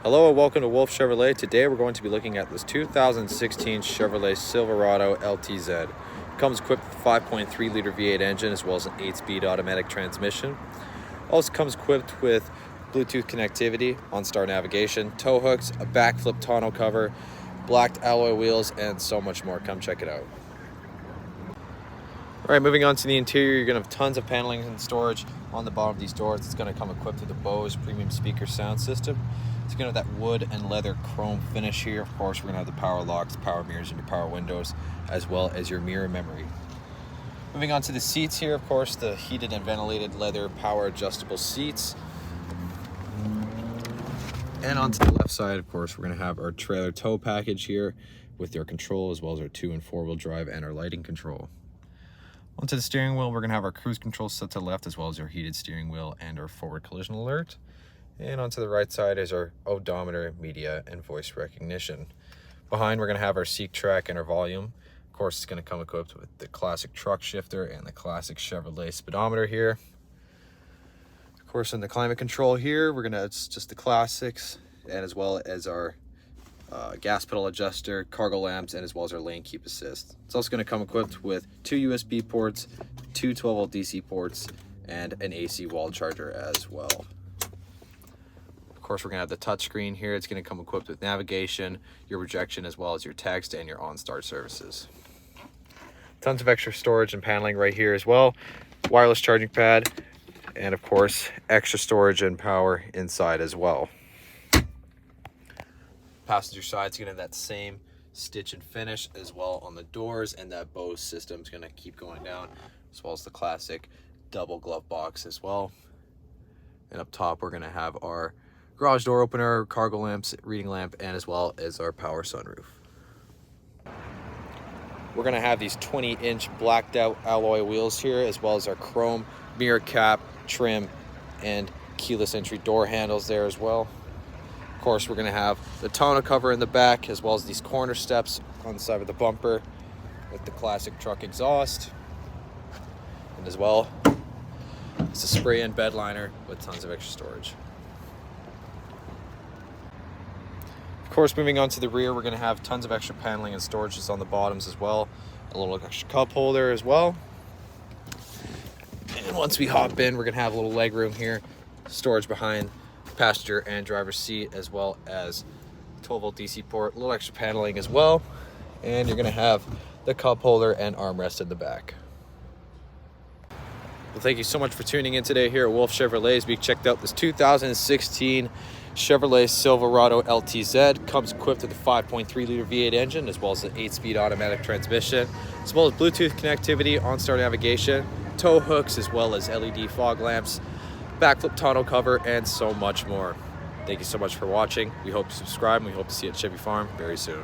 Hello and welcome to Wolfe Chevrolet. Today we're going to be looking at this 2016 Chevrolet Silverado LTZ. It comes equipped with a 5.3 liter V8 engine as well as an 8-speed automatic transmission. Also comes equipped with Bluetooth connectivity, OnStar navigation, tow hooks, a BakFlip tonneau cover, blacked alloy wheels, and so much more. Come check it out. Alright, moving on to the interior, you're going to have tons of paneling and storage on the bottom of these doors. It's going to come equipped with a Bose premium speaker sound system. It's going to have that wood and leather chrome finish here. Of course, we're going to have the power locks, power mirrors, and your power windows, as well as your mirror memory. Moving on to the seats here, of course, the heated and ventilated leather power adjustable seats. And onto the left side, of course, we're going to have our trailer tow package here with your control, as well as our 2- and 4-wheel drive and our lighting control. Onto the steering wheel, we're going to have our cruise control set to the left, as well as our heated steering wheel and our forward collision alert. And onto the right side is our odometer, media, and voice recognition. Behind, we're going to have our seat track and our volume. Of course, it's going to come equipped with the classic truck shifter and the classic Chevrolet speedometer here. Of course, in the climate control here, we're going to, it's just the classics, and as well as our gas pedal adjuster, cargo lamps, and as well as our lane keep assist. It's also going to come equipped with 2 USB ports, 2 12-volt DC ports, and an AC wall charger as well. Of course, we're going to have the touchscreen here. It's going to come equipped with navigation, your projection, as well as your text and your OnStar services. Tons of extra storage and paneling right here as well. Wireless charging pad, and of course, extra storage and power inside as well. Passenger side is going to have that same stitch and finish as well on the doors, and that Bose system is going to keep going down, as well as the classic double glove box as well. And up top, we're going to have our garage door opener, cargo lamps, reading lamp, and as well as our power sunroof. We're going to have these 20-inch blacked out alloy wheels here, as well as our chrome mirror cap, trim, and keyless entry door handles there as well. Of course, we're going to have the tonneau cover in the back, as well as these corner steps on the side of the bumper with the classic truck exhaust. And as well, it's a spray-in bed liner with tons of extra storage. Of course, moving on to the rear, we're going to have tons of extra paneling and storages on the bottoms as well. A little extra cup holder as well. And once we hop in, we're going to have a little leg room here, storage behind passenger and driver's seat, as well as 12-volt DC port, a little extra paneling as well. And you're going to have the cup holder and armrest in the back. Well, thank you so much for tuning in today here at Wolfe Chevrolet as we checked out this 2016 Chevrolet Silverado LTZ. Comes equipped with a 5.3 liter V8 engine, as well as an 8-speed automatic transmission, as well as Bluetooth connectivity, OnStar navigation, tow hooks, as well as LED fog lamps, BakFlip tonneau cover, and so much more. Thank you so much for watching. We hope you subscribe, and we hope to see you at Chevy Farm very soon.